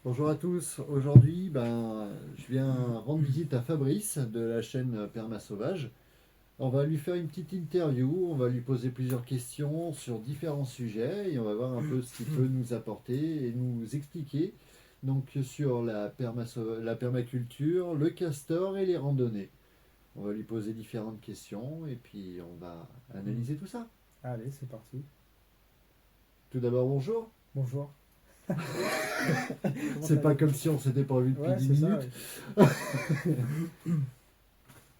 Bonjour à tous. Aujourd'hui, je viens rendre visite à Fabrice de la chaîne Perma Sauvage. On va lui faire une petite interview, on va lui poser plusieurs questions sur différents sujets et on va voir un peu ce qu'il peut nous apporter et nous expliquer donc sur la permaculture, le castor et les randonnées. On va lui poser différentes questions et puis on va Hmm. analyser tout ça. Allez, c'est parti. Tout d'abord, bonjour. Bonjour. Comment C'est pas comme allez-vous? si on s'était pas vu depuis Ouais, 10 c'est ça, minutes. oui.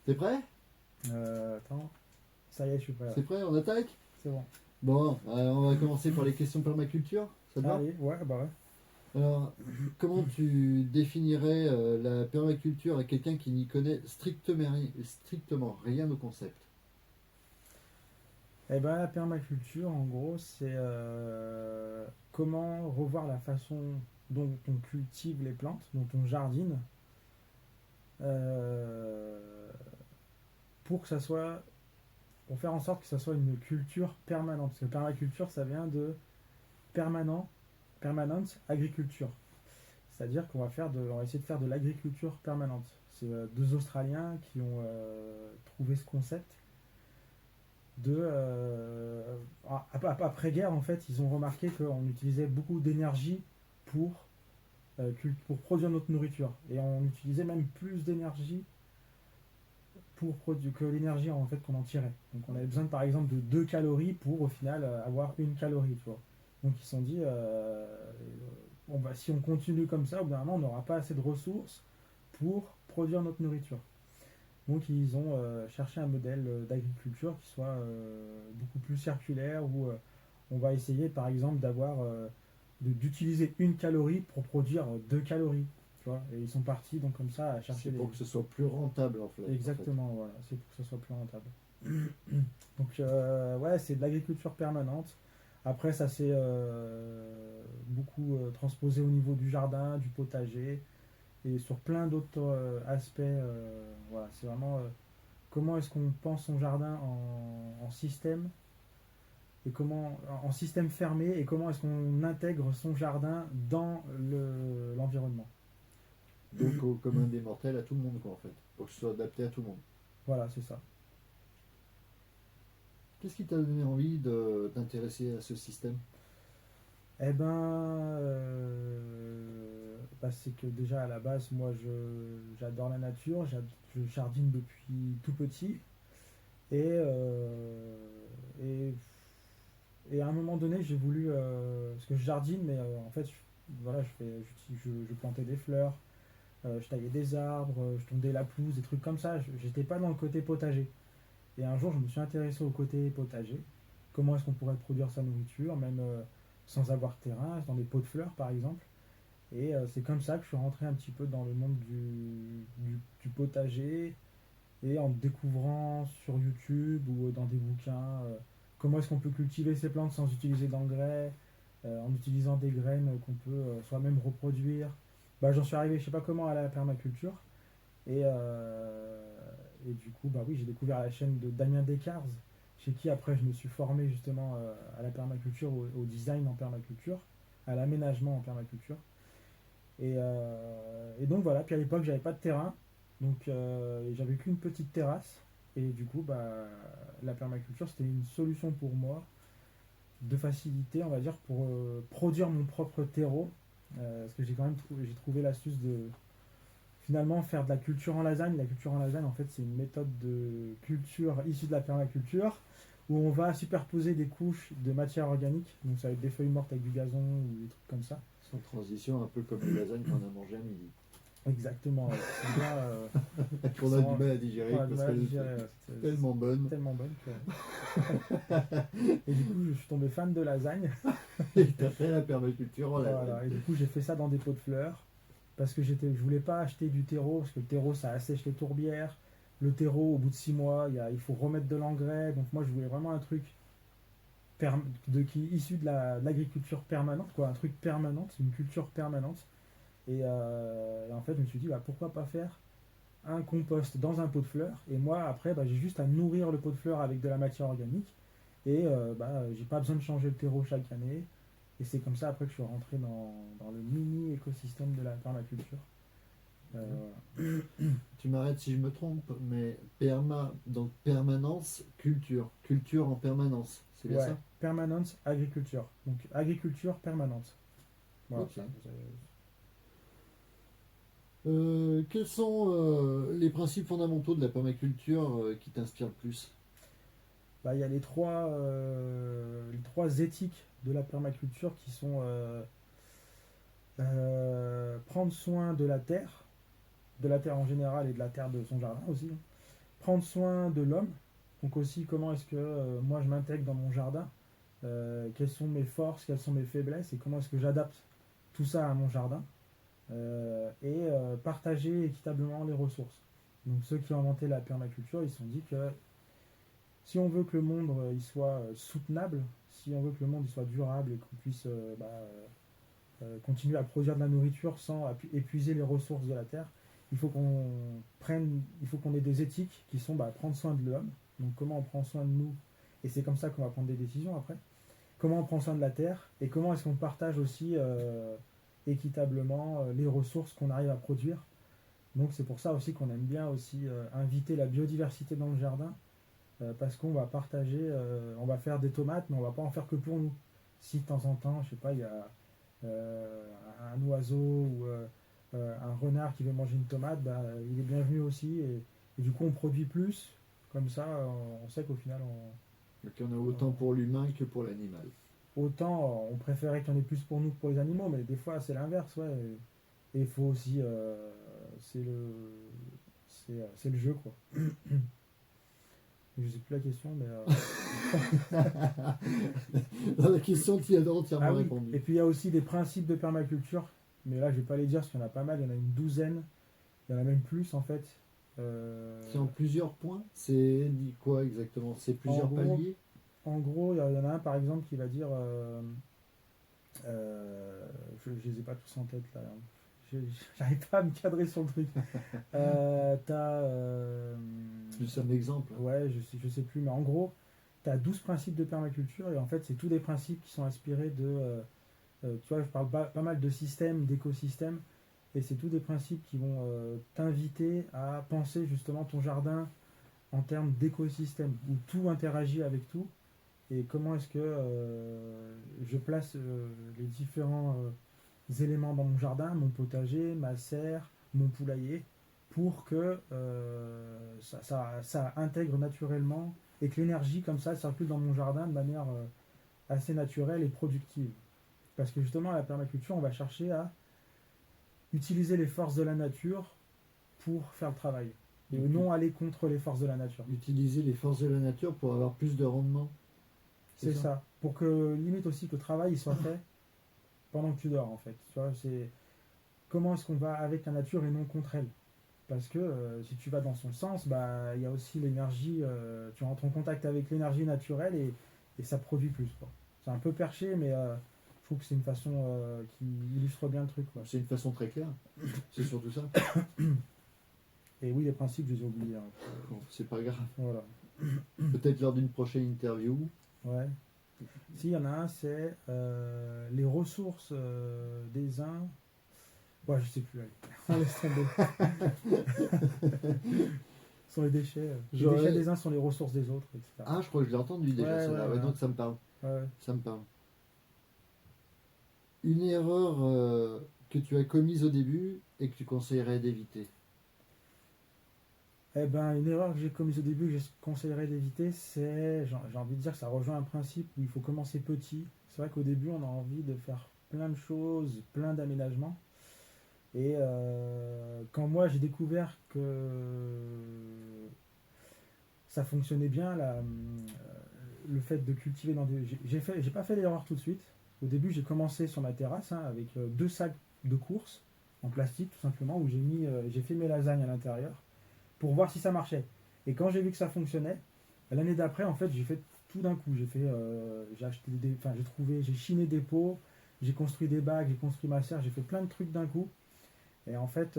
T'es prêt? Attends. Ça y est, je suis prêt là. C'est prêt? On attaque? C'est bon. Bon, on va commencer par les questions permaculture, ça te va? Allez, ouais, bah ouais. Alors, comment tu définirais la permaculture à quelqu'un qui n'y connaît strictement rien au concept? Eh ben, la permaculture, en gros, c'est comment revoir la façon dont on cultive les plantes, dont on jardine, euh, pour que ça soit, pour faire en sorte que ça soit une culture permanente. Parce que permaculture, ça vient de permanent, permanente agriculture. C'est-à-dire on va essayer de faire de l'agriculture permanente. C'est deux Australiens qui ont trouvé ce concept de après-guerre en fait, ils ont remarqué qu'on utilisait beaucoup d'énergie pour pour produire notre nourriture et on utilisait même plus d'énergie pour produire que l'énergie en fait qu'on en tirait. Donc on avait besoin par exemple de 2 calories pour au final avoir une calorie, tu vois. Donc ils se sont dit si on continue comme ça, au bout d'un moment on n'aura pas assez de ressources pour produire notre nourriture. Donc ils ont cherché un modèle d'agriculture qui soit beaucoup plus circulaire où on va essayer par exemple d'utiliser une calorie pour produire 2 calories. Tu vois. Et ils sont partis donc comme ça à chercher C'est des. pour que ce soit plus rentable en fait. Exactement, voilà, c'est pour que ce soit plus rentable. Donc ouais, c'est de l'agriculture permanente. Après ça s'est beaucoup transposé au niveau du jardin, du potager et sur plein d'autres aspects. Voilà, c'est vraiment comment est-ce qu'on pense son jardin en système et comment en système fermé et comment est-ce qu'on intègre son jardin dans l'environnement. Donc au commun des mortels à tout le monde quoi en fait, pour que ce soit adapté à tout le monde. Voilà, c'est ça. Qu'est-ce qui t'a donné envie de t'intéresser à ce système? Eh ben, c'est que déjà à la base, moi, j'adore la nature, je jardine depuis tout petit et et, et à un moment donné, j'ai voulu parce que je jardine, mais en fait, voilà, je plantais des fleurs, je taillais des arbres, je tondais la pelouse, des trucs comme ça. J'étais pas dans le côté potager. Et un jour, je me suis intéressé au côté potager. Comment est-ce qu'on pourrait produire sa nourriture, même sans avoir de terrain, dans des pots de fleurs par exemple. Et c'est comme ça que je suis rentré un petit peu dans le monde du potager et en découvrant sur YouTube ou dans des bouquins comment est-ce qu'on peut cultiver ces plantes sans utiliser d'engrais, en utilisant des graines qu'on peut soi-même reproduire. Bah, j'en suis arrivé, je sais pas comment, à la permaculture. Et du coup, bah oui, j'ai découvert la chaîne de Damien Descartes, chez qui après je me suis formé justement à la permaculture, au design en permaculture, à l'aménagement en permaculture. Et donc voilà, puis à l'époque j'avais pas de terrain, donc j'avais qu'une petite terrasse. Et du coup, bah, la permaculture c'était une solution pour moi de facilité, on va dire, pour produire mon propre terreau. Parce que j'ai trouvé l'astuce de finalement faire de la culture en lasagne. La culture en lasagne, en fait, c'est une méthode de culture issue de la permaculture où on va superposer des couches de matière organique. Donc ça va être des feuilles mortes avec du gazon ou des trucs comme ça. Sans transition, un peu comme les lasagnes qu'on a mangées à midi. Exactement, ouais. C'est bien. Qu'on a du mal à digérer On a du parce mal à qu'elle digérer. est tellement bonne. Tellement bonne que. Et du coup, je suis tombé fan de lasagne. Et t'as fait la permaculture en lasagne. Voilà. Et du coup, j'ai fait ça dans des pots de fleurs. Parce que je voulais pas acheter du terreau, parce que le terreau ça assèche les tourbières. Le terreau, au bout de 6 mois, il faut remettre de l'engrais. Donc moi, je voulais vraiment un truc issu de l'agriculture permanente, quoi, un truc permanent, une culture permanente. Et en fait, je me suis dit, bah, pourquoi pas faire un compost dans un pot de fleurs. Et moi, après, bah, j'ai juste à nourrir le pot de fleurs avec de la matière organique. Et j'ai pas besoin de changer le terreau chaque année. Et c'est comme ça après que je suis rentré dans le mini écosystème de la permaculture. Voilà. Tu m'arrêtes si je me trompe, mais donc permanence, culture en permanence, c'est bien Ouais, ça? permanence agriculture. Donc agriculture permanente. Voilà, Ok. ça, Quels sont les principes fondamentaux de la permaculture qui t'inspirent le plus? bah, il y a les trois éthiques de la permaculture qui sont prendre soin de la terre en général et de la terre de son jardin aussi, hein. Prendre soin de l'homme, donc aussi comment est-ce que moi je m'intègre dans mon jardin, quelles sont mes forces, quelles sont mes faiblesses et comment est-ce que j'adapte tout ça à mon jardin, partager équitablement les ressources. Donc ceux qui ont inventé la permaculture, ils se sont dit que si on veut que le monde il soit soutenable, si on veut que le monde il soit durable et qu'on puisse continuer à produire de la nourriture sans épuiser les ressources de la terre, il faut qu'on ait des éthiques qui sont prendre soin de l'homme. Donc comment on prend soin de nous, et c'est comme ça qu'on va prendre des décisions après. Comment on prend soin de la terre et comment est-ce qu'on partage aussi équitablement les ressources qu'on arrive à produire. Donc c'est pour ça aussi qu'on aime bien aussi inviter la biodiversité dans le jardin, parce qu'on va partager, on va faire des tomates, mais on va pas en faire que pour nous. Si de temps en temps, je sais pas, il y a euh, un oiseau ou un renard qui veut manger une tomate, il est bienvenu aussi. Et du coup, on produit plus. Comme ça, on sait qu'au final, Donc il y en a autant pour l'humain que pour l'animal. autant on préférait qu'il y en ait plus pour nous que pour les animaux, mais des fois, c'est l'inverse, ouais. Et il faut aussi, c'est c'est le jeu, quoi. Je sais plus la question, mais Dans la question, tu y as ah entièrement oui. répondu. Et puis il y a aussi des principes de permaculture, mais là je vais pas les dire parce qu'il y en a pas mal, il y en a une douzaine, il y en a même plus en fait. C'est en plusieurs points? C'est dit quoi exactement? C'est En plusieurs gros, paliers? il y en a un par exemple qui va dire, je les ai pas tous en tête là, hein. Je- J'arrive pas à me cadrer sur le truc. T'as, Juste un exemple. ouais, je sais plus, mais en gros, tu as 12 principes de permaculture et en fait, c'est tous des principes qui sont inspirés de. Tu vois, je parle pas mal de systèmes, d'écosystèmes, et c'est tous des principes qui vont t'inviter à penser justement ton jardin en termes d'écosystème, où tout interagit avec tout, et comment est-ce que je place les différents éléments dans mon jardin, mon potager, ma serre, mon poulailler, pour que ça intègre naturellement et que l'énergie comme ça circule dans mon jardin de manière assez naturelle et productive. Parce que justement, à la permaculture, on va chercher à utiliser les forces de la nature pour faire le travail. Et Donc, non aller contre les forces de la nature. utiliser les forces de la nature pour avoir plus de rendement. C'est ça. Pour que limite aussi que le travail il soit fait pendant que tu dors en fait. Tu vois, c'est comment est-ce qu'on va avec la nature et non contre elle. Parce que si tu vas dans son sens, il y a aussi l'énergie, tu rentres en contact avec l'énergie naturelle et ça produit plus, quoi. C'est un peu perché, mais je trouve que c'est une façon qui illustre bien le truc, quoi. C'est une façon très claire. C'est surtout ça. Et oui, les principes, je les ai oubliés, hein. Bon, c'est pas grave. Voilà. Peut-être lors d'une prochaine interview. Ouais. Si, il y en a un, c'est les ressources des uns. Ouais, je sais plus, allez. On laisse tomber. Sont les déchets. Les déchets des uns sont les ressources des autres, etc. Ah, je crois que je l'ai entendu déjà, Ouais, celle-là. ouais, Ouais, ouais. donc ça me parle. Ouais. Ça me parle. Une erreur que tu as commise au début et que tu conseillerais d'éviter. Eh ben, une erreur que j'ai commise au début que je conseillerais d'éviter, c'est, j'ai envie de dire que ça rejoint un principe où il faut commencer petit. C'est vrai qu'au début, on a envie de faire plein de choses, plein d'aménagements. Et quand moi j'ai découvert que ça fonctionnait bien, le fait de cultiver dans des. J'ai pas fait l'erreur tout de suite. Au début, j'ai commencé sur ma terrasse hein, avec deux sacs de course en plastique tout simplement où j'ai fait mes lasagnes à l'intérieur pour voir si ça marchait. Et quand j'ai vu que ça fonctionnait, l'année d'après, en fait, j'ai fait tout d'un coup. J'ai acheté enfin, j'ai trouvé, j'ai chiné des pots, j'ai construit des bacs, j'ai construit ma serre, j'ai fait plein de trucs d'un coup. Et en fait,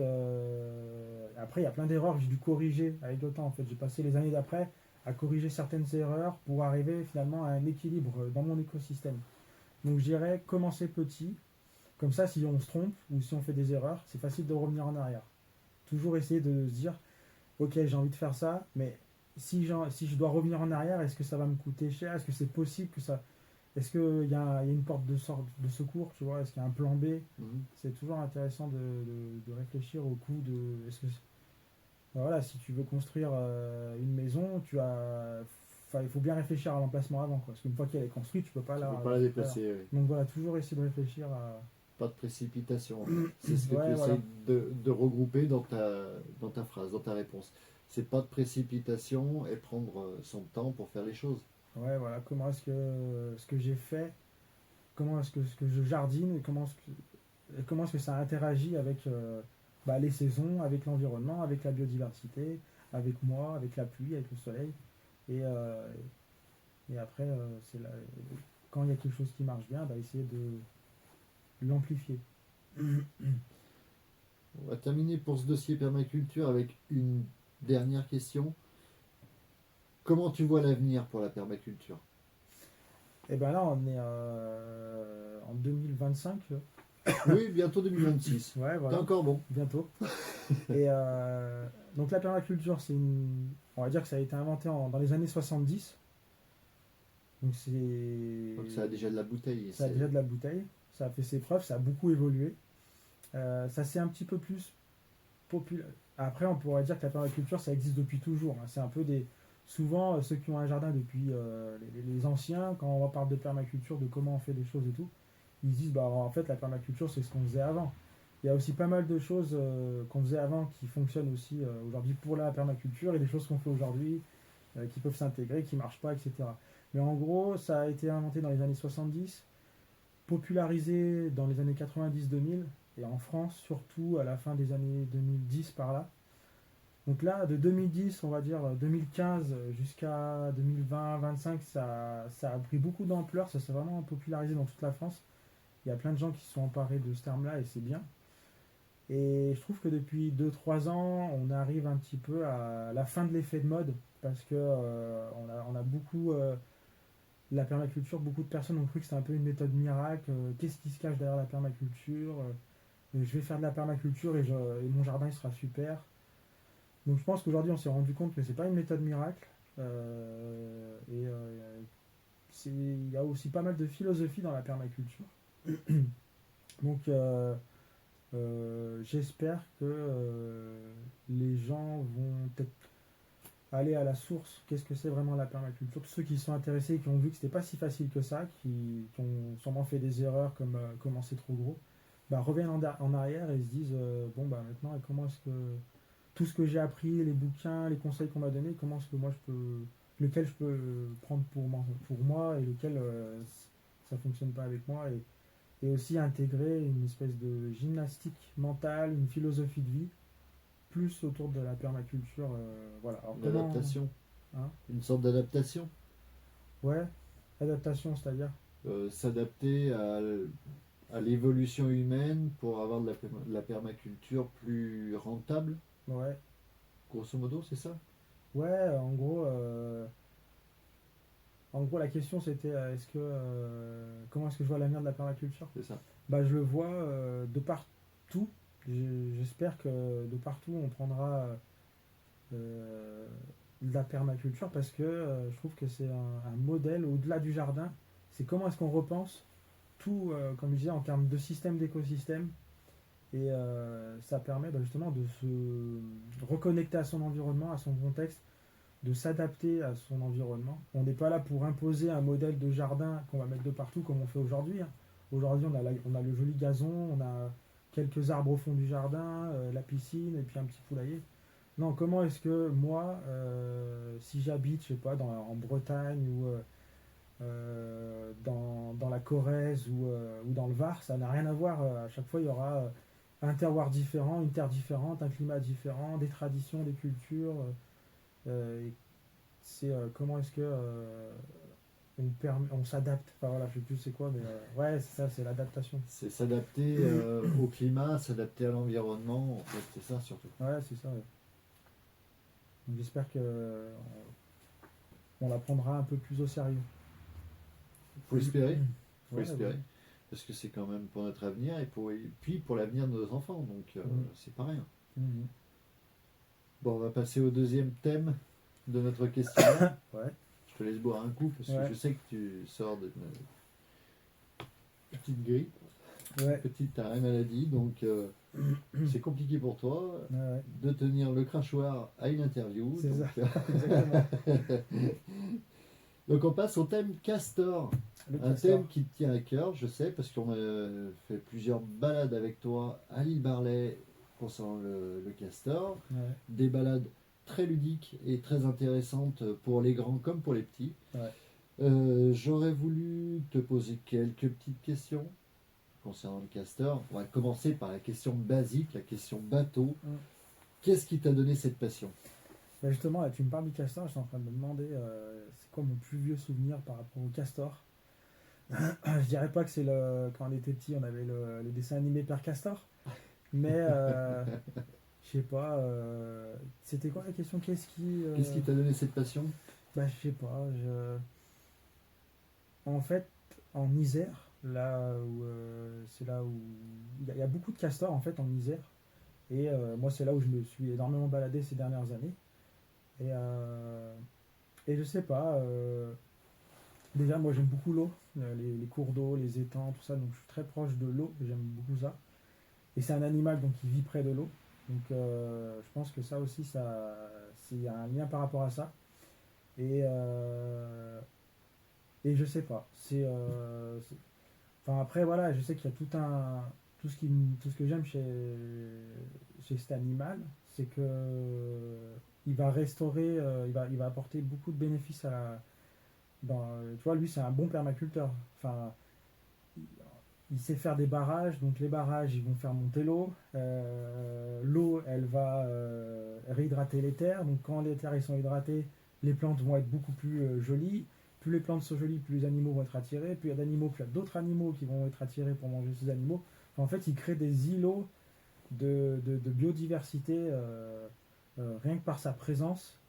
après, il y a plein d'erreurs que j'ai dû corriger avec le temps. En fait, j'ai passé les années d'après à corriger certaines erreurs pour arriver finalement à un équilibre dans mon écosystème. Donc, je dirais commencer petit, Comme ça, si on se trompe ou si on fait des erreurs, c'est facile de revenir en arrière. Toujours essayer de se dire, ok, j'ai envie de faire ça, mais si je dois revenir en arrière, est-ce que ça va me coûter cher? Est-ce que c'est possible que ça... Est-ce qu'il y a une porte de secours, tu vois? Est-ce qu'il y a un plan B? Mhm. C'est toujours intéressant de réfléchir au coût de... voilà, si tu veux construire une maison, enfin, il faut bien réfléchir à l'emplacement avant, quoi. Parce qu'une fois qu'elle est construite, tu peux pas Tu la... peux pas la déplacer, oui. Donc voilà, toujours essayer de réfléchir à... Pas de précipitation, en fait. C'est ce que tu Ouais, voilà. essayes de regrouper dans ta phrase, dans ta réponse. C'est pas de précipitation et prendre son temps pour faire les choses. Ouais, voilà. Comment est-ce que ce que j'ai fait, comment est-ce que ce que je jardine, et comment est-ce que ça interagit avec les saisons, avec l'environnement, avec la biodiversité, avec moi, avec la pluie, avec le soleil. Et, euh, et après, quand il y a quelque chose qui marche bien, essayer de l'amplifier. On va terminer pour ce dossier permaculture avec une dernière question. Comment tu vois l'avenir pour la permaculture? Et ben là, on est en 2025. Oui, bientôt 2026. Ouais, T'es voilà, encore bon. bientôt. Et donc la permaculture, on va dire que ça a été inventé dans les années 70. Donc Donc ça a déjà de la bouteille. ça a déjà de la bouteille, ça a fait ses preuves, ça a beaucoup évolué. Ça s'est un petit peu plus populaire. Après, on pourrait dire que la permaculture, ça existe depuis toujours, hein. C'est un peu des... Souvent, ceux qui ont un jardin depuis les anciens, quand on parle de permaculture, de comment on fait des choses et tout, ils se disent, bah en fait, la permaculture, c'est ce qu'on faisait avant. Il y a aussi pas mal de choses qu'on faisait avant qui fonctionnent aussi aujourd'hui pour la permaculture et des choses qu'on fait aujourd'hui qui peuvent s'intégrer, qui marchent pas, etc. Mais en gros, ça a été inventé dans les années 70, popularisé dans les années 90-2000 et en France surtout à la fin des années 2010 par là. Donc là, de 2010, on va dire 2015 jusqu'à 2020-25, ça a pris beaucoup d'ampleur, ça s'est vraiment popularisé dans toute la France. Il y a plein de gens qui se sont emparés de ce terme-là et c'est bien. Et je trouve que depuis 2-3 ans, on arrive un petit peu à la fin de l'effet de mode parce que on a beaucoup la permaculture, beaucoup de personnes ont cru que c'était un peu une méthode miracle. Qu'est-ce qui se cache derrière la permaculture? Je vais faire de la permaculture et mon jardin il sera super. Donc je pense qu'aujourd'hui on s'est rendu compte que c'est pas une méthode miracle. Il y a aussi pas mal de philosophie dans la permaculture. Donc j'espère que les gens vont peut-être aller à la source, qu'est-ce que c'est vraiment la permaculture. Tous ceux qui sont intéressés, qui ont vu que c'était pas si facile que ça, qui ont sûrement fait des erreurs comme comment c'est trop gros, reviennent en arrière et se disent bon maintenant comment est-ce que tout ce que j'ai appris, les bouquins, les conseils qu'on m'a donnés, comment est-ce que moi lequel je peux prendre pour moi et lequel ça fonctionne pas avec moi et aussi intégrer une espèce de gymnastique mentale, une philosophie de vie plus autour de la permaculture. Voilà. Alors, Une adaptation. Hein. Une sorte d'adaptation. Ouais, adaptation, c'est-à-dire. S'adapter à l'évolution humaine pour avoir de la permaculture plus rentable. Ouais. Grosso modo, c'est ça? Ouais, en gros, la question c'était comment est-ce que je vois l'avenir de la permaculture? C'est ça. Je le vois de partout. J'espère que de partout on prendra euh, de la permaculture parce que je trouve que c'est un modèle au-delà du jardin. C'est comment est-ce qu'on repense tout, comme je disais, en termes de système d'écosystème. Et ça permet justement de se reconnecter à son environnement, à son contexte, de s'adapter à son environnement. On n'est pas là pour imposer un modèle de jardin qu'on va mettre de partout comme on fait aujourd'hui, hein. Aujourd'hui, on a le joli gazon, on a quelques arbres au fond du jardin, la piscine et puis un petit poulailler. Non, comment est-ce que moi, si j'habite, je sais pas, en Bretagne ou dans la Corrèze ou dans le Var, ça n'a rien à voir. À chaque fois, il y aura un terroir différent, une terre différente, un climat différent, des traditions, des cultures. Et c'est comment est-ce que on s'adapte. Enfin voilà, je sais plus c'est quoi, mais ouais, c'est ça, c'est l'adaptation. C'est s'adapter au climat, s'adapter à l'environnement. En fait, c'est ça surtout. Ouais, c'est ça. Ouais. Donc j'espère que on la prendra un peu plus au sérieux. Faut espérer. Faut Ouais, espérer. ouais. parce que c'est quand même pour notre avenir et puis pour l'avenir de nos enfants, donc c'est pas rien. Mhm. Bon, on va passer au deuxième thème de notre questionnaire. Ouais, Je te laisse boire un coup parce que ouais, je sais que tu sors d'une petite grippe, une ouais, petite arrêt maladie, donc c'est compliqué pour toi ouais, de tenir le crachoir à une interview. c'est Donc, ça, exactement. donc on passe au thème castor. Le Un castor. thème qui te tient à cœur, je sais, parce qu'on a fait plusieurs balades avec toi à l'île Barlet concernant le castor. Ouais, Des balades très ludiques et très intéressantes pour les grands comme pour les petits. ouais. J'aurais voulu te poser quelques petites questions concernant le castor. On va commencer par la question basique, la question bateau. Mm. Qu'est-ce qui t'a donné cette passion? Bah justement, là, tu me parles du castor, je suis en train de me demander c'est quoi mon plus vieux souvenir par rapport au castor. Je dirais pas que c'est quand on était petit, on avait le dessin animé Père Castor, mais je sais pas. C'était quoi la question? Qu'est-ce qui t'a donné cette passion? Bah, je sais pas. En fait, en Isère, c'est là où il y a beaucoup de castors en fait en Isère. Et moi, c'est là où je me suis énormément baladé ces dernières années. Et, euh, et je sais pas. Déjà, moi, j'aime beaucoup l'eau, les cours d'eau, les étangs, tout ça. Donc, je suis très proche de l'eau. Et j'aime beaucoup ça. Et c'est un animal donc qui vit près de l'eau. Donc, je pense que ça aussi, il y a un lien par rapport à ça. Et, et je sais pas. Enfin, après, voilà, je sais qu'il y a tout ce que j'aime chez cet animal, c'est que il va restaurer, il va apporter beaucoup de bénéfices tu vois, lui, c'est un bon permaculteur. Enfin, il, il sait faire des barrages, donc les barrages, ils vont faire monter l'eau. L'eau, elle va réhydrater les terres. Donc quand les terres ils sont hydratées, les plantes vont être beaucoup plus jolies. Plus les plantes sont jolies, plus les animaux vont être attirés. Plus il y a d'animaux, plus il y a d'autres animaux qui vont être attirés pour manger ces animaux. Enfin, en fait, il crée des îlots de biodiversité rien que par sa présence,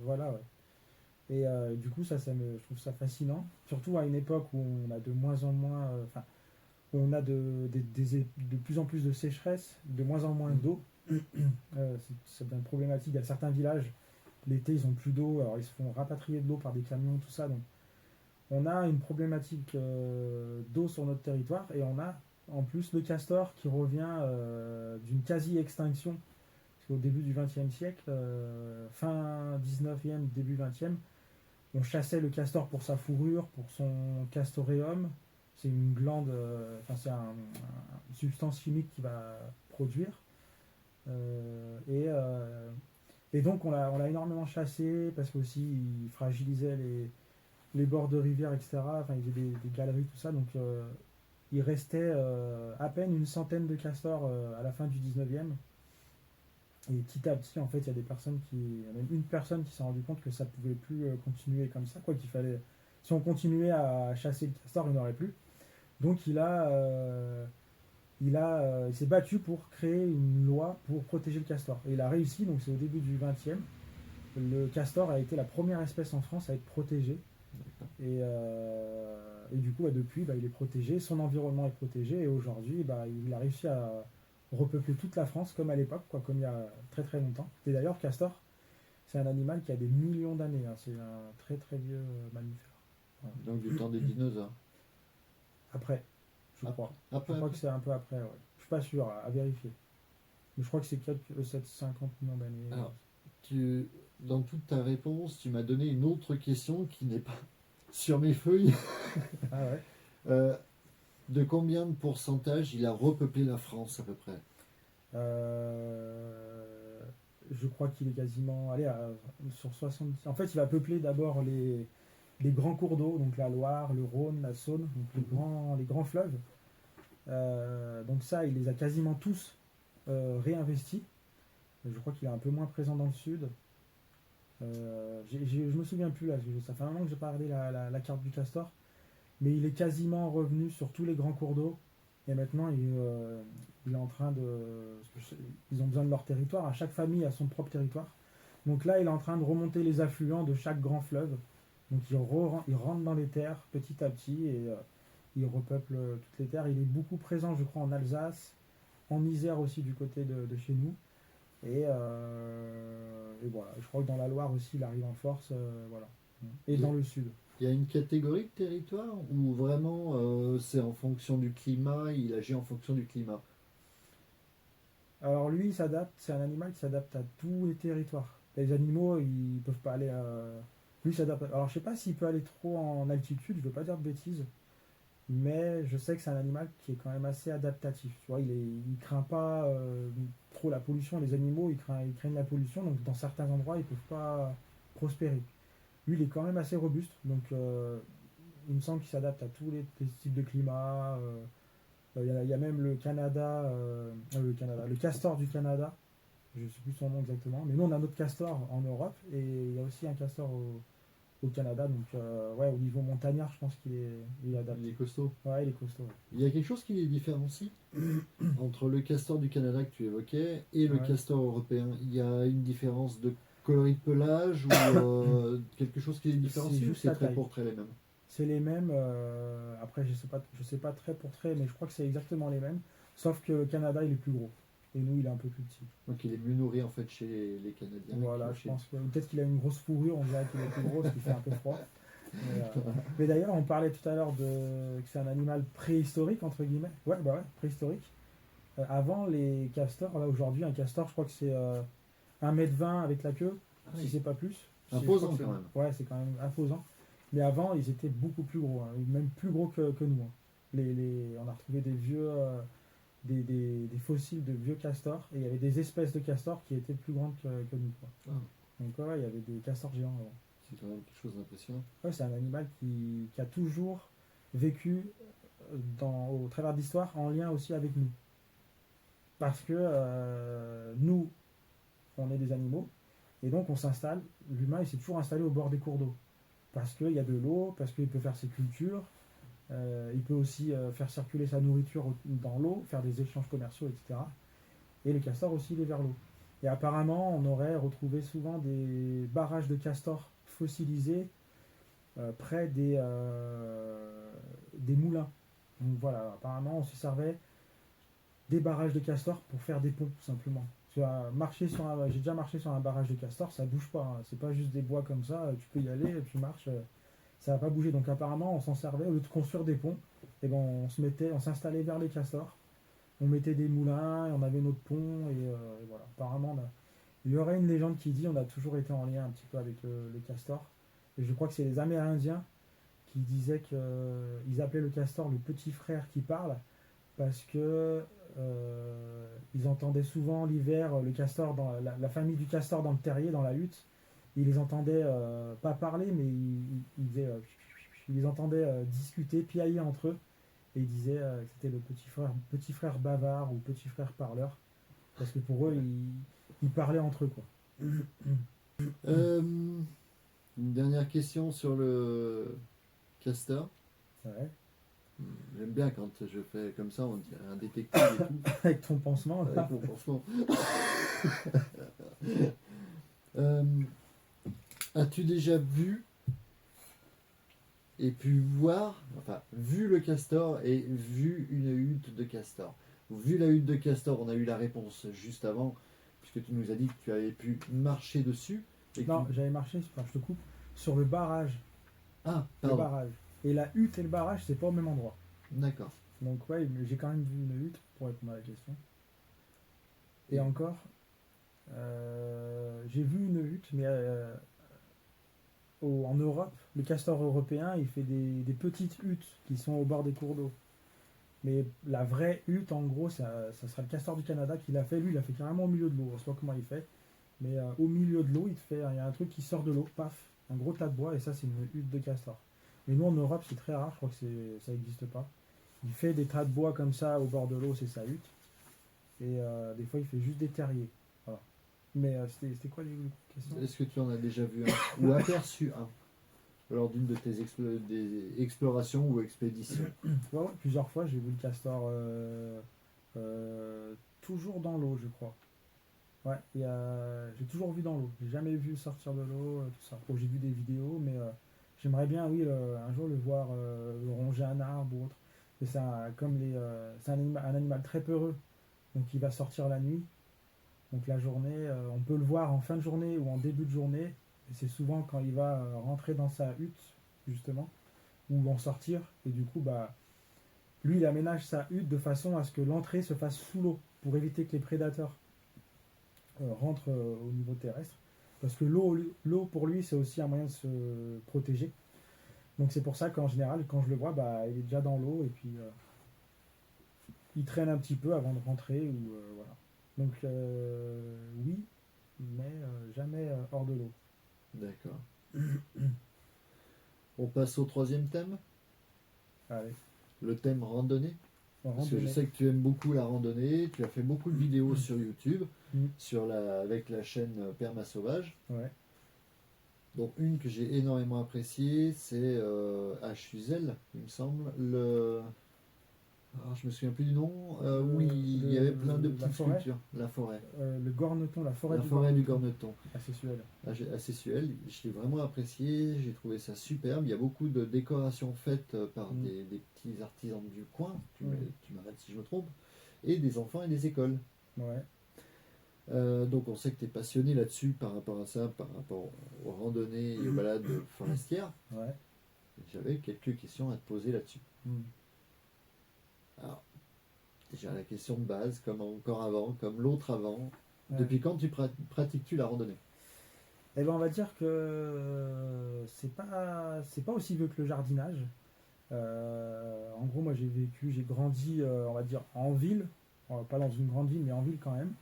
voilà, ouais. Et du coup, je trouve ça fascinant, surtout à une époque où on a de moins en moins, enfin, où on a de plus en plus de sécheresse, de moins en moins d'eau. Ça devient problématique. Il y a certains villages, l'été, ils ont plus d'eau, alors ils se font rapatrier de l'eau par des camions, tout ça. Donc, on a une problématique d'eau sur notre territoire et on a en plus le castor qui revient d'une quasi-extinction. Parce qu'au début du XXe siècle, fin 19e, début 20e, on chassait le castor pour sa fourrure, pour son castoreum. C'est une glande, une substance chimique qui va produire. Et donc on l'a énormément chassé parce qu'aussi il fragilisait les bords de rivière, etc. Enfin, il y avait des galeries, tout ça. Donc il restait à peine une centaine de castors à la fin du 19e. Et petit à petit, en fait, il y a même une personne qui s'est rendu compte que ça pouvait plus continuer comme ça, quoi, qu'il fallait, si on continuait à chasser le castor, il n'y en aurait plus. Donc il s'est battu pour créer une loi pour protéger le castor. Et il a réussi, donc c'est au début du 20e. Le castor a été la première espèce en France à être protégée. Et du coup, depuis, il est protégé, son environnement est protégé, et aujourd'hui, il a réussi à repeupler toute la France comme à l'époque, quoi, comme il y a très très longtemps. Et d'ailleurs, castor, c'est un animal qui a des millions d'années, hein, c'est un très très vieux mammifère. Voilà. Donc du temps des dinosaures. Après, je crois. Après, Je crois que c'est un peu après, ouais. Je suis pas sûr, à vérifier. Mais je crois que c'est 750 millions d'années. Alors, dans toute ta réponse, tu m'as donné une autre question qui n'est pas sur mes feuilles. Ah ouais. De combien de pourcentage il a repeuplé la France à peu près? Je crois qu'il est quasiment allez, sur 70. En fait, il va peupler d'abord les grands cours d'eau, donc la Loire, le Rhône, la Saône, donc les grands fleuves. Donc ça, il les a quasiment tous réinvestis. Je crois qu'il est un peu moins présent dans le sud. Je me souviens plus là, ça fait un moment que j'ai pas regardé la carte du castor, mais il est quasiment revenu sur tous les grands cours d'eau. Et maintenant, il est en train de. Ils ont besoin de leur territoire. À chaque famille a son propre territoire. Donc là, il est en train de remonter les affluents de chaque grand fleuve. Donc il rentre dans les terres petit à petit et Il repeuple toutes les terres. Il est beaucoup présent, je crois, en Alsace, en Isère aussi, du côté de chez nous. Et voilà, je crois que dans la Loire aussi, il arrive en force. Voilà. Et Il y a dans le sud. il y a une catégorie de territoire où vraiment c'est en fonction du climat, il agit en fonction du climat. Alors lui, il s'adapte, c'est un animal qui s'adapte à tous les territoires. Les animaux, ils peuvent pas aller à... Lui, il s'adapte. Alors je sais pas s'il peut aller trop en altitude, je veux pas dire de bêtises, mais je sais que c'est un animal qui est quand même assez adaptatif. Tu vois, il craint pas trop la pollution. Les animaux, ils craignent la pollution, donc dans certains endroits, ils peuvent pas prospérer. Lui, il est quand même assez robuste, donc il me semble qu'il s'adapte à tous les types de climat. Il y a même le Canada, le castor du Canada. Je ne sais plus son nom exactement, mais nous on a notre castor en Europe et il y a aussi un castor au Canada. Donc ouais, au niveau montagnard, je pense il est Il est adapté. costaud. Ouais, il est costaud. Ouais. Il y a quelque chose qui les différencie entre le castor du Canada que tu évoquais et le Ouais. castor européen. Il y a une différence de coloris de pelage ou quelque chose qui les C'est différencie ou juste c'est la trait taille. pour trait les mêmes? C'est les mêmes. Après, je sais pas trait pour trait, mais je crois que c'est exactement les mêmes. Sauf que le Canada, il est plus gros. Et nous, il est un peu plus petit. Donc il est mieux nourri en fait chez les Canadiens Voilà, que je chez pense que peut-être qu'il a une grosse fourrure, on dirait qu'il est plus gros, parce qu'il fait un peu froid. Mais d'ailleurs, on parlait tout à l'heure que c'est un animal préhistorique, entre guillemets. Ouais, bah ouais, préhistorique. Avant, les castors, là aujourd'hui, un castor, je crois que c'est 1,20 m avec la queue, Ah si oui. c'est pas plus. Imposant Je crois que quand même. ouais, c'est quand même imposant. Mais avant, ils étaient beaucoup plus gros, hein, même plus gros que nous. Hein. On a retrouvé des vieux, des fossiles de vieux castors, et il y avait des espèces de castors qui étaient plus grandes que nous. Quoi. Ah, Donc ouais, il y avait des castors géants avant. c'est quand même quelque chose d'impressionnant. Ouais, c'est un animal qui a toujours vécu au travers de l'histoire en lien aussi avec nous. Parce que nous, on est des animaux, et donc on s'installe, l'humain il s'est toujours installé au bord des cours d'eau. Parce qu'il y a de l'eau, parce qu'il peut faire ses cultures, il peut aussi faire circuler sa nourriture dans l'eau, faire des échanges commerciaux, etc. Et le castor aussi, il est vers l'eau. Et apparemment, on aurait retrouvé souvent des barrages de castors fossilisés près des moulins. Donc voilà, apparemment, on se servait des barrages de castors pour faire des ponts, tout simplement. J'ai déjà marché sur un barrage de castor, ça bouge pas. Hein. C'est pas juste des bois comme ça, tu peux y aller, tu marches, ça va pas bouger. Donc apparemment, on s'en servait au lieu de construire des ponts. Et ben, on s'installait vers les castors. On mettait des moulins, et on avait notre pont, et voilà. Apparemment, il y aurait une légende qui dit on a toujours été en lien un petit peu avec le castor. Et je crois que c'est les Amérindiens qui disaient qu'ils appelaient le castor le petit frère qui parle parce que ils entendaient souvent l'hiver le castor dans la famille du castor dans le terrier, dans la hutte. Ils les entendaient pas parler, mais ils les entendaient discuter, piailler entre eux. Et ils disaient que c'était le petit frère bavard ou petit frère parleur. Parce que pour eux, ils parlaient entre eux, quoi. Euh, une dernière question sur le castor. Ouais. J'aime bien quand je fais comme ça, on dirait un détective et tout, Avec ton pansement, là. avec mon pansement. Euh, as-tu déjà vu et pu voir, enfin, vu le castor et vu une hutte de castor? Vu la hutte de castor, on a eu la réponse juste avant, puisque tu nous as dit que tu avais pu marcher dessus. Et que Non, tu- j'avais marché, enfin, je te coupe, sur le barrage. Ah, Le pardon, barrage. Et la hutte et le barrage, c'est pas au même endroit. d'accord. Donc ouais, j'ai quand même vu une hutte pour répondre à la question. Et Et- encore, j'ai vu une hutte, mais en Europe, le castor européen, il fait des petites huttes qui sont au bord des cours d'eau. Mais la vraie hutte, en gros, ça sera le castor du Canada qui l'a fait. Lui, il l'a fait carrément au milieu de l'eau. Je sais pas comment il fait. Mais au milieu de l'eau, il y a un truc qui sort de l'eau, paf, un gros tas de bois, et ça, c'est une hutte de castor. Mais nous, en Europe, c'est très rare, je crois que ça n'existe pas. Il fait des tas de bois comme ça au bord de l'eau, c'est sa hutte. Et des fois, il fait juste des terriers. Voilà. Mais c'était quoi les questions? Est-ce que tu en as déjà vu un ou aperçu un lors d'une de tes des explorations ou expéditions? Ouais, ouais, plusieurs fois, j'ai vu le castor toujours dans l'eau, je crois. Ouais, j'ai toujours vu dans l'eau. J'ai jamais vu sortir de l'eau, tout ça. Bon, j'ai vu des vidéos, mais j'aimerais bien, oui, un jour le voir ronger un arbre ou autre. Et c'est un animal très peureux, donc il va sortir la nuit. Donc la journée, on peut le voir en fin de journée ou en début de journée. Et c'est souvent quand il va rentrer dans sa hutte, justement, ou en sortir. Et du coup, bah, lui, il aménage sa hutte de façon à ce que l'entrée se fasse sous l'eau, pour éviter que les prédateurs rentrent au niveau terrestre. Parce que l'eau pour lui, c'est aussi un moyen de se protéger. Donc c'est pour ça qu'en général, quand je le vois, bah, il est déjà dans l'eau et puis il traîne un petit peu avant de rentrer. Voilà. Donc oui, mais jamais hors de l'eau. D'accord. On passe au troisième thème, Allez, le thème randonnée. Parce que je randonnée. sais que tu aimes beaucoup la randonnée, tu as fait beaucoup de vidéos sur YouTube, Mm. avec la chaîne Perma Sauvage. Ouais. Donc une que j'ai énormément appréciée, c'est HUZEL, il me semble. Je me souviens plus du nom, où il y avait plein de La petites forêt, sculptures. La forêt. le Gorneton, la forêt La du forêt du Gorneton. Gorneton. Assez suel. Assez suel. Je l'ai vraiment apprécié, j'ai trouvé ça superbe. Il y a beaucoup de décorations faites par Mm. des petits artisans du coin, Mm. tu m'arrêtes si je me trompe, et des enfants et des écoles. Ouais. Donc on sait que tu es passionné là-dessus par rapport à ça, par rapport aux randonnées et aux balades forestières. Ouais. J'avais quelques questions à te poser là-dessus. Mm. Alors, déjà la question de base, comme encore avant, comme l'autre avant, Ouais. depuis quand pratiques-tu la randonnée? Eh ben, on va dire que c'est pas aussi vieux que le jardinage. En gros, moi j'ai grandi, on va dire, en ville. Pas dans une grande ville, mais en ville quand même.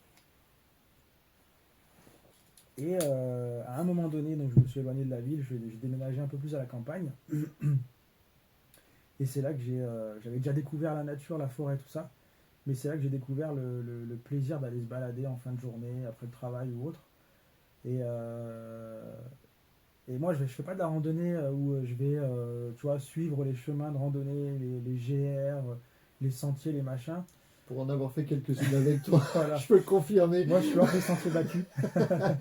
Et à un moment donné, donc je me suis éloigné de la ville, j'ai déménagé un peu plus à la campagne. Et c'est là que j'avais déjà découvert la nature, la forêt, tout ça. Mais c'est là que j'ai découvert le plaisir d'aller se balader en fin de journée, après le travail ou autre. Et, et moi, je fais pas de la randonnée où je vais tu vois, suivre les chemins de randonnée, les GR, les sentiers, les machins. Pour en avoir fait quelques-unes avec toi, Voilà. je peux le confirmer. Moi, je suis hors des sentiers battus. Très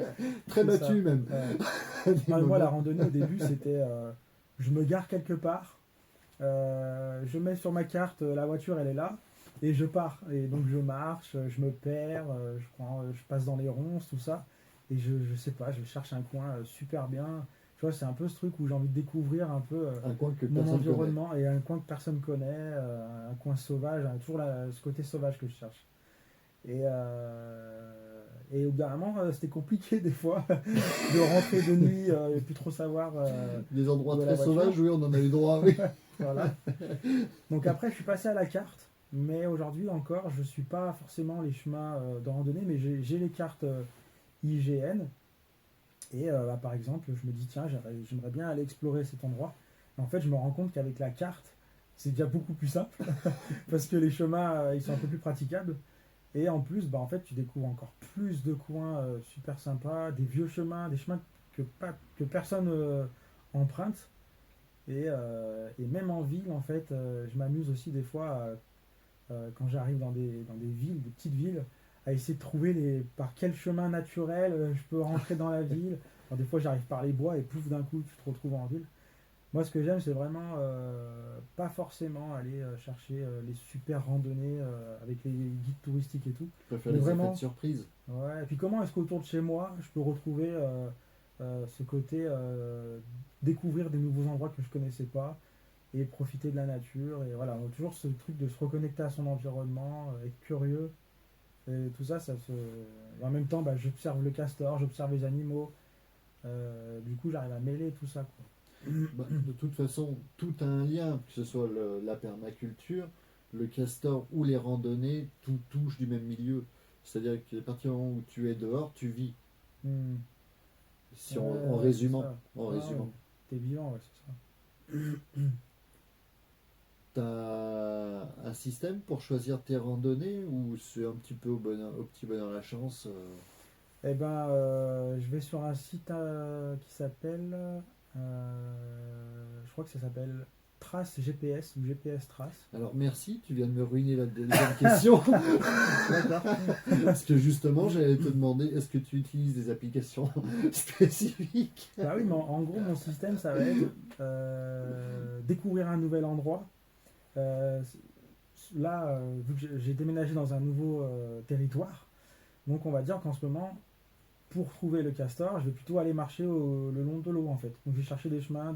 C'est battu ça. même. Non, mais moi, la randonnée au début, c'était je me gare quelque part, je mets sur ma carte la voiture, elle est là, et je pars. Et donc, je marche, je me perds, je passe dans les ronces, tout ça. Et je sais pas, je cherche un coin super bien. Tu vois, c'est un peu ce truc où j'ai envie de découvrir un peu Un coin que mon personne connaît. environnement et un coin que personne connaît, un coin sauvage, toujours ce côté sauvage que je cherche. Et, et au bout d'un moment, c'était compliqué des fois de rentrer de nuit et plus trop savoir Des endroits où est très la voiture. sauvages, oui, on en a eu droit, oui. Voilà. Donc après, je suis passé à la carte, mais aujourd'hui encore, je suis pas forcément les chemins de randonnée, mais j'ai les cartes IGN. Et bah, par exemple, je me dis, tiens, j'aimerais bien aller explorer cet endroit. Et en fait, je me rends compte qu'avec la carte, c'est déjà beaucoup plus simple, parce que les chemins, ils sont un peu plus praticables. Et en plus, bah, en fait, tu découvres encore plus de coins super sympas, des vieux chemins, des chemins que personne emprunte. Et même en ville, en fait, je m'amuse aussi des fois, quand j'arrive dans des villes, des petites villes, à essayer de trouver par quel chemin naturel je peux rentrer dans la ville. Alors, des fois, j'arrive par les bois et pouf, d'un coup, tu te retrouves en ville. Moi, ce que j'aime, c'est vraiment pas forcément aller chercher les super randonnées avec les guides touristiques et tout. Je préfère Mais les effets vraiment, de surprise. ouais. Et puis, comment est-ce qu'autour de chez moi, je peux retrouver ce côté découvrir des nouveaux endroits que je connaissais pas et profiter de la nature. Et voilà, on a toujours ce truc de se reconnecter à son environnement, être curieux. Et tout ça, et en même temps, bah, j'observe le castor, j'observe les animaux. Du coup, j'arrive à mêler tout ça, quoi. Bah, de toute façon, tout a un lien, que ce soit la permaculture, le castor ou les randonnées, tout touche du même milieu. C'est-à-dire qu'à partir du moment où tu es dehors, tu vis. Hmm. Si Ouais, en ouais, c'est résumant, ça. en Ah, ouais. résumant. T'es vivant, ouais, c'est ça. T'as un système pour choisir tes randonnées ou c'est un petit peu au petit bonheur la chance Eh ben, je vais sur un site qui s'appelle, je crois que ça s'appelle Trace GPS ou GPS Trace. Alors merci, tu viens de me ruiner la deuxième question. D'accord. Parce que justement, j'allais te demander, est-ce que tu utilises des applications spécifiques? Bah oui, mais en gros, mon système, ça va être découvrir un nouvel endroit Là, vu que j'ai déménagé dans un nouveau territoire, donc on va dire qu'en ce moment, pour trouver le castor, je vais plutôt aller marcher le long de l'eau en fait. Donc je vais chercher des chemins,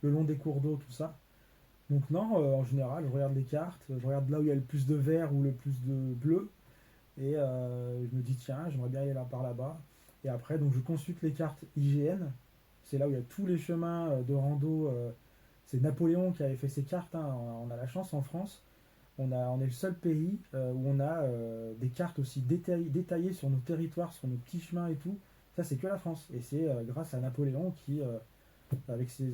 le long des cours d'eau, tout ça. Donc non, en général, je regarde les cartes, je regarde là où il y a le plus de vert ou le plus de bleu, et je me dis tiens, j'aimerais bien aller là par là-bas. Et après, donc je consulte les cartes IGN, c'est là où il y a tous les chemins de rando. C'est Napoléon qui avait fait ces cartes, hein. On a la chance en France, on est le seul pays où on a des cartes aussi détaillées sur nos territoires, sur nos petits chemins et tout. Ça, c'est que la France. Et c'est grâce à Napoléon qui, avec C'est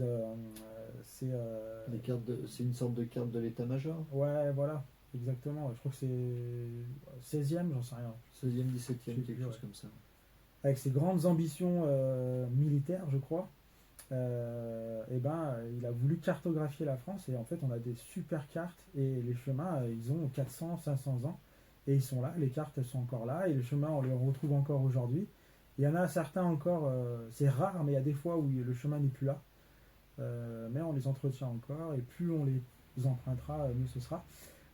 une sorte de carte de l'état-major. ouais, voilà, exactement. Je crois que c'est 16e, j'en sais rien. 16e, Je 17e, sais quelque plus, ouais. chose comme ça. Avec ses grandes ambitions militaires, je crois, et ben, il a voulu cartographier la France et en fait, on a des super cartes et les chemins, ils ont 400, 500 ans et ils sont là, les cartes elles sont encore là et les chemins, on les retrouve encore aujourd'hui. Il y en a certains encore, c'est rare, mais il y a des fois où le chemin n'est plus là. Mais on les entretient encore et plus on les empruntera, mieux ce sera.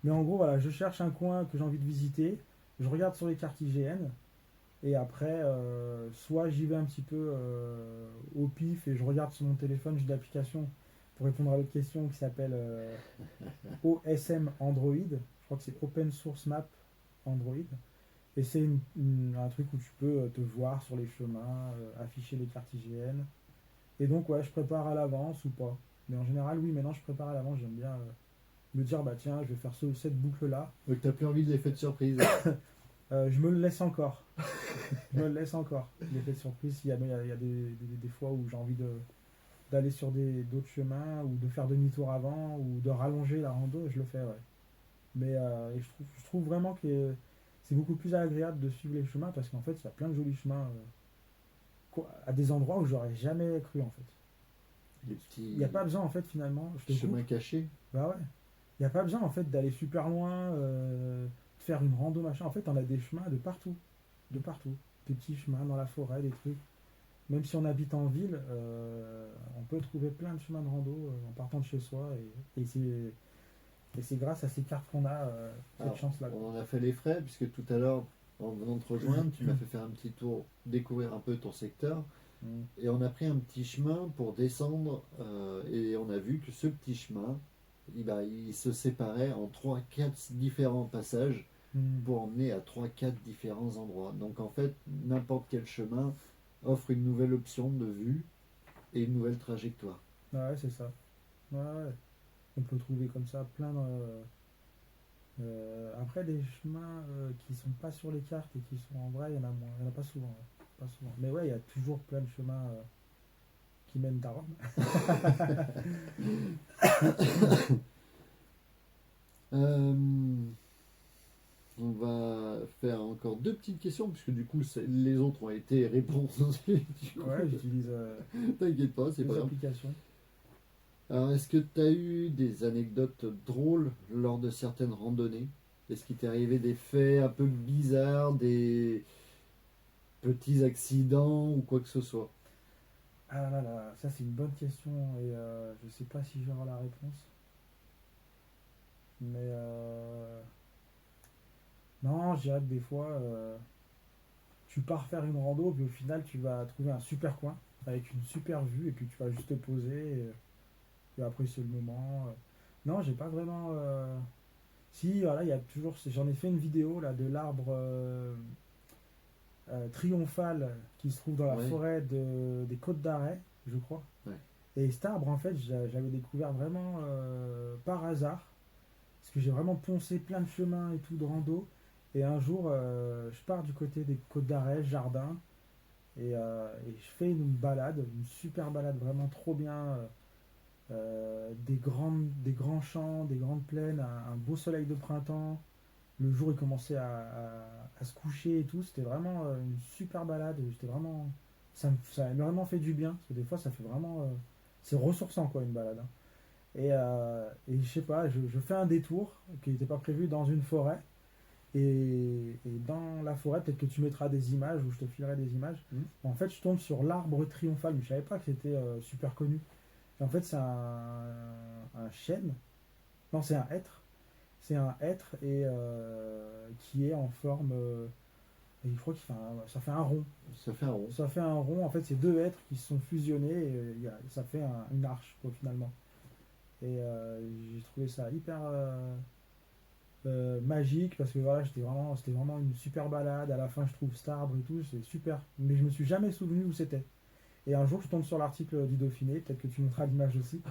Mais en gros, voilà, je cherche un coin que j'ai envie de visiter, je regarde sur les cartes IGN et après, soit j'y vais un petit peu au pif et je regarde sur mon téléphone, j'ai une application pour répondre à l'autre question qui s'appelle OSM Android. Je crois que c'est Open Source Map Android. Et c'est un truc où tu peux te voir sur les chemins, afficher les cartes IGN. Et donc, ouais, je prépare à l'avance ou pas. Mais en général, oui, maintenant je prépare à l'avance. J'aime bien me dire, bah tiens, je vais faire cette boucle-là. Donc t'as plus envie de l'effet de surprise. Je me le laisse encore. Je me le laisse encore. L'effet de surprise, il y a des fois où j'ai envie d'aller sur d'autres chemins ou de faire demi-tour avant ou de rallonger la rando, je le fais, ouais. Mais et je trouve vraiment que c'est beaucoup plus agréable de suivre les chemins parce qu'en fait, il y a plein de jolis chemins à des endroits où j'aurais jamais cru en fait. Les Il petits n'y a pas besoin en fait finalement, je te coupe. chemins cachés. Bah ouais. Il n'y a pas besoin en fait d'aller super loin, de faire une rando machin. En fait, on a des chemins de partout. De partout. Des petits chemins dans la forêt, des trucs. Même si on habite en ville, on peut trouver plein de chemins de rando en partant de chez soi. Et c'est grâce à ces cartes qu'on a cette Alors, chance-là, on quoi. en a fait les frais, puisque tout à l'heure, en venant te rejoindre, tu m'as fait faire un petit tour, découvrir un peu ton secteur. Mm. Et on a pris un petit chemin pour descendre, et on a vu que ce petit chemin, il se séparait en trois quatre différents passages Mm. pour emmener à trois quatre différents endroits. Donc en fait, n'importe quel chemin offre une nouvelle option de vue et une nouvelle trajectoire. Ouais, c'est ça. Ouais, ouais. On peut trouver comme ça plein de. Après, des chemins qui sont pas sur les cartes et qui sont en vrai, il y en a moins. Il y en a pas souvent, ouais. Pas souvent. Mais ouais, il y a toujours plein de chemins qui mènent à Rome. Euh, on va faire encore deux petites questions, puisque du coup les autres ont été réponses. Du coup, Ouais, j'utilise t'inquiète pas, c'est pas des grave. applications. Alors, est-ce que tu as eu des anecdotes drôles lors de certaines randonnées? Est-ce qu'il t'est arrivé des faits un peu bizarres, des petits accidents ou quoi que ce soit? Ah là là, ça c'est une bonne question et je sais pas si j'aurai la réponse. Mais non, je dirais que des fois, tu pars faire une rando, puis au final, tu vas trouver un super coin avec une super vue, et puis tu vas juste te poser et apprécier le moment. Non, j'ai pas vraiment. Si, voilà, il y a toujours. J'en ai fait une vidéo là de l'arbre triomphal qui se trouve dans la Ouais, forêt des Côtes d'Arrêt, je crois. ouais. Et cet arbre, en fait, j'avais découvert vraiment par hasard. Parce que j'ai vraiment poncé plein de chemins et tout de rando. Et un jour, je pars du côté des Côtes d'Arrêt, jardin, et je fais une balade, une super balade, vraiment trop bien. Des grands champs, des grandes plaines, un beau soleil de printemps. Le jour, il commençait à se coucher et tout. C'était vraiment une super balade. J'étais vraiment, ça m'a vraiment fait du bien. Parce que des fois, ça fait vraiment. C'est ressourçant, quoi, une balade, hein. Et je sais pas, je fais un détour qui n'était pas prévu dans une forêt. Et dans la forêt, peut-être que tu mettras des images ou je te filerai des images. Hmm. En fait, je tombe sur l'arbre triomphal, mais je savais pas que c'était super connu. Et en fait, c'est un chêne Non, c'est un hêtre. C'est un hêtre et qui est en forme. Et je crois que ça fait un rond. Ça fait un rond. Ça fait un rond. En fait, c'est deux hêtres qui se sont fusionnés et ça fait une arche, quoi, finalement. Et j'ai trouvé ça hyper magique parce que voilà, c'était vraiment une super balade. À la fin, je trouve cet arbre et tout, c'est super. Mais je me suis jamais souvenu où c'était. Et un jour, je tombe sur l'article du Dauphiné, peut-être que tu montreras l'image aussi,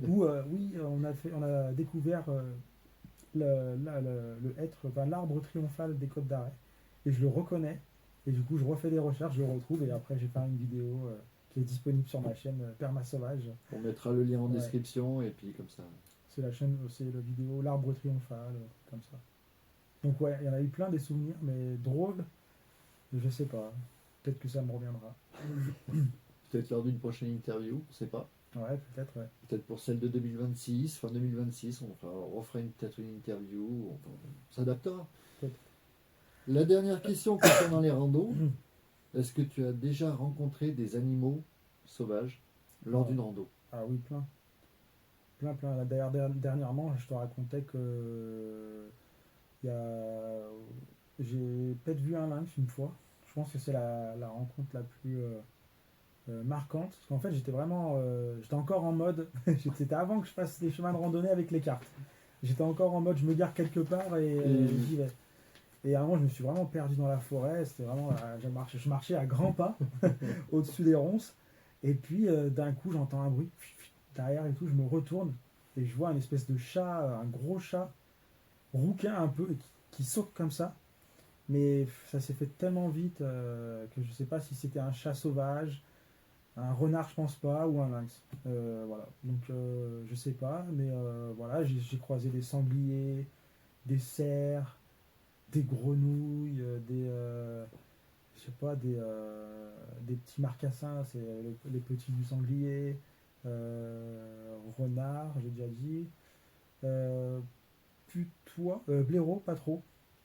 où oui, on a découvert le hêtre, enfin, l'arbre triomphal des Côtes d'Arrêt. Et je le reconnais. Et du coup, je refais des recherches, je le retrouve. Et après, j'ai fait une vidéo qui est disponible sur ma chaîne Perma Sauvage. On mettra le lien en Ouais. description et puis comme ça. C'est la chaîne, c'est la vidéo L'arbre triomphal, comme ça. Donc ouais, il y en a eu plein des souvenirs, mais drôles, je sais pas. Peut-être que ça me reviendra. Peut-être lors d'une prochaine interview, on sait pas. Ouais, peut-être, ouais. Peut-être pour celle de 2026, fin 2026, on refera peut-être une interview, on s'adaptera. Peut-être. La dernière question concernant les randos, est-ce que tu as déjà rencontré des animaux sauvages lors d'une rando? Ah oui, plein. Plein, plein. Là, d'ailleurs, dernièrement, je te racontais que il y a... j'ai peut-être vu un lynx une fois. Je pense que c'est la rencontre la plus marquante. Parce qu'en fait, j'étais encore en mode. C'était avant que je fasse des chemins de randonnée avec les cartes. J'étais encore en mode, je me gare quelque part et j'y vais. Et à un moment, je me suis vraiment perdu dans la forêt. C'était vraiment, je marchais à grands pas au-dessus des ronces. Et puis, d'un coup, j'entends un bruit derrière et tout. Je me retourne et je vois une espèce de chat, un gros chat, rouquin un peu, qui saute comme ça. Mais ça s'est fait tellement vite que je sais pas si c'était un chat sauvage, un renard, je pense pas, ou un lynx. Voilà. Donc, je sais pas. Mais voilà, j'ai croisé des sangliers, des cerfs, des grenouilles, je sais pas, des petits marcassins, c'est les petits du sanglier, renard, j'ai déjà dit, putois, blaireau, pas trop.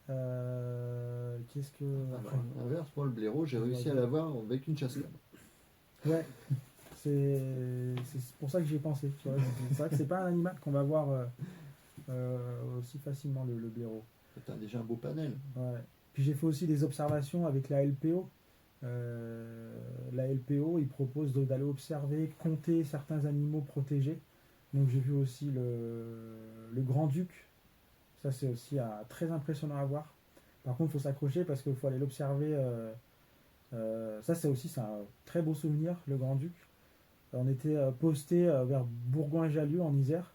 Qu'est-ce que. Après, À l'inverse, moi le blaireau, j'ai réussi à l'avoir avec une chasse-cam. ouais, c'est pour ça que j'y ai pensé. Tu vois. C'est vrai que c'est pas un animal qu'on va voir aussi facilement, le blaireau. Tu as déjà un beau panel. Ouais. Puis j'ai fait aussi des observations avec la LPO. La LPO, il propose d'aller observer, compter certains animaux protégés. Donc j'ai vu aussi le grand-duc. Ça c'est aussi très impressionnant à voir. Par contre, il faut s'accrocher parce qu'il faut aller l'observer. Ça c'est un très beau souvenir, le grand-duc. On était posté vers Bourgoin-Jallieu en Isère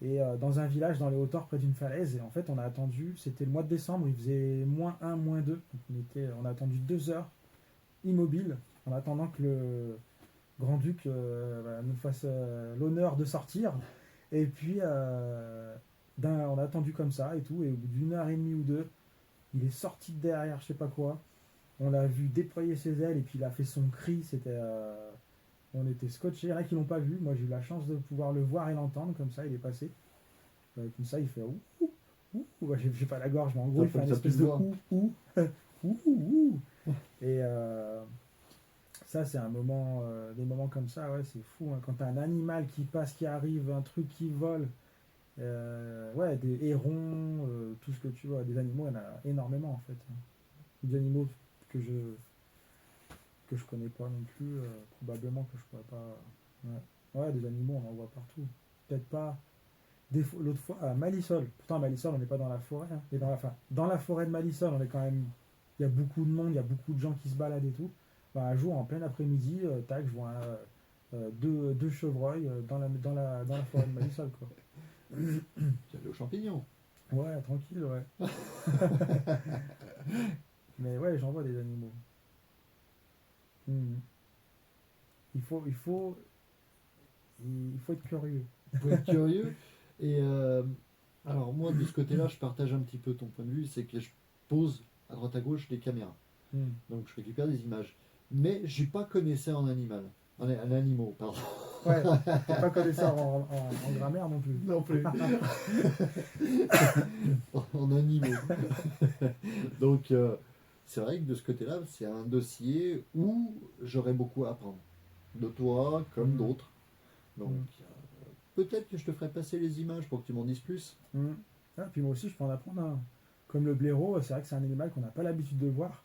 et dans un village dans les hauteurs près d'une falaise. Et en fait, on a attendu, c'était le mois de décembre, il faisait -1, -2. Donc on a attendu 2 heures immobile en attendant que le grand-duc nous fasse l'honneur de sortir. Et puis, on a attendu comme ça et tout. Et au bout d'une heure et demie ou deux, il est sorti de derrière, je sais pas quoi. On l'a vu déployer ses ailes et puis il a fait son cri. On était scotchés. Il y en a qui l'ont pas vu. Moi, j'ai eu la chance de pouvoir le voir et l'entendre. Comme ça, il est passé. Comme ça, il fait ouh, ouh, ouh. J'ai pas la gorge, mais en gros, il fait une espèce de ouh, ouh, ouh, ouh. Et ça, c'est des moments comme ça, ouais, c'est fou. Hein. Quand t'as un animal qui passe, qui arrive, un truc qui vole, ouais, des hérons, tout ce que tu vois, des animaux, il y en a énormément en fait. Hein. Des animaux que je connais pas non plus, probablement que je pourrais pas. Ouais. Ouais, des animaux, on en voit partout. Peut-être pas. L'autre fois, à Malisol, pourtant à Malisol, on n'est pas dans la forêt, hein, mais dans la forêt de Malisol, on est quand même. Il y a beaucoup de monde, il y a beaucoup de gens qui se baladent et tout. Bah, un jour, en plein après-midi, tac, je vois deux chevreuils dans la forêt de Malisol, quoi. Tu allé aux champignons. Ouais, tranquille, ouais. Mais ouais, j'en vois des animaux. Mhm. Il faut, il faut, il faut être curieux. Il faut être curieux. Et alors moi, de ce côté-là, je partage un petit peu ton point de vue, c'est que je pose à droite à gauche des caméras. Mhm. Donc je récupère des images. Mais je suis pas connaisseur en animal. En animaux, pardon. Ouais, t'es pas connaisseur en grammaire non plus. Non plus. En animaux. Donc c'est vrai que de ce côté-là, c'est un dossier où j'aurais beaucoup à apprendre. De toi comme d'autres. Donc peut-être que je te ferai passer les images pour que tu m'en dises plus. Ah, puis moi aussi, je peux en apprendre un. Comme le blaireau, c'est vrai que c'est un animal qu'on n'a pas l'habitude de voir.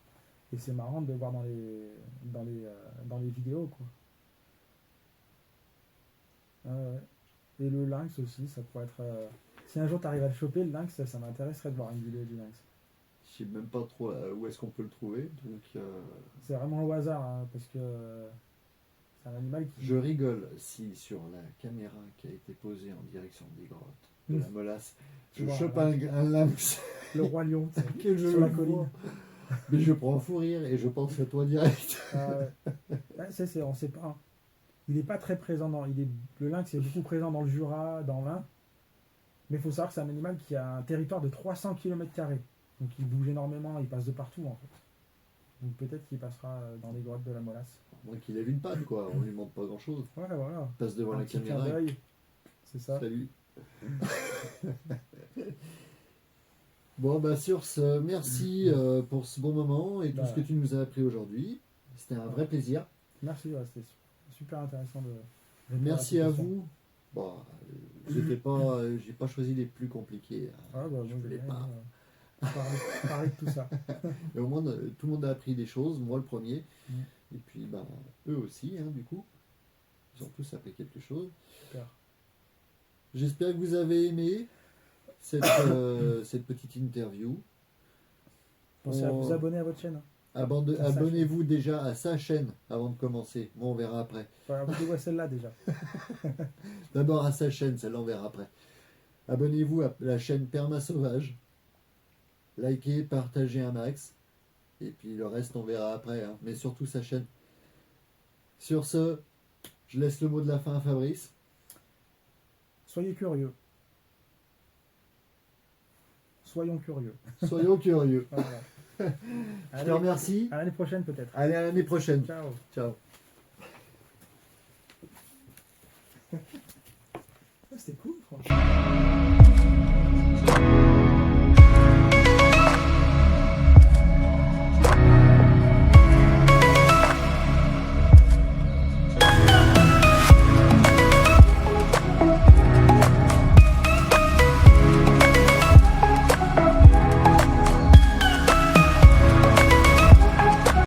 Et c'est marrant de le voir dans les vidéos, quoi. Ouais. Et le lynx aussi, ça pourrait être. Si un jour tu arrives à le choper, le lynx, ça m'intéresserait de voir une vidéo du lynx. Je sais même pas trop où est-ce qu'on peut le trouver. Donc, C'est vraiment au hasard, hein, parce que c'est un animal qui. je rigole si sur la caméra qui a été posée en direction des grottes de la Molasse, Tu je vois, chope un un lynx Le roi lion, tu sais, que je sur la le colline. vois. Mais je prends un fou rire et je pense à toi direct. Ah ouais. Ouais, on sait pas, hein. Il n'est pas très présent le lynx est beaucoup présent dans le Jura, dans l'Ain. Mais il faut savoir que c'est un animal qui a un territoire de 300 km². Donc il bouge énormément, il passe de partout en fait. Donc peut-être qu'il passera dans les grottes de la Molasse. Moi qu'il lève une patte, quoi. On lui demande pas grand-chose. Ouais, voilà. Il passe devant Un la petit clin caméra. d'œil, c'est ça. Salut. Bon, bah sur ce, merci pour ce bon moment et tout Bah, ce que tu nous as appris aujourd'hui. C'était un vrai plaisir. Merci, ouais, c'était super intéressant de répondre Merci tes à questions. vous. Bon, j'ai pas choisi les plus compliqués. Ah, bah, Je moi, voulais j'ai bien pas. aimé, parler de tout ça. Et au moins, tout le monde a appris des choses, moi le premier. Mm. Et puis, ben, eux aussi, hein, du coup. Ils ont tous appris quelque chose. Super. J'espère que vous avez aimé cette petite interview. Pensez à vous abonner à votre chaîne. Abonnez-vous déjà à sa chaîne avant de commencer. Moi, on verra après. Enfin, abonnez-vous à celle-là déjà. D'abord à sa chaîne, celle-là, on verra après. Abonnez-vous à la chaîne Perma Sauvage. Likez, partagez un max. Et puis le reste, on verra après. Hein. Mais surtout sa chaîne. Sur ce, je laisse le mot de la fin à Fabrice. Soyez curieux. Soyons curieux. Soyons curieux. Voilà. Je te remercie. À l'année prochaine peut-être. Allez, à l'année prochaine. Ciao. Ciao. C'était cool, franchement.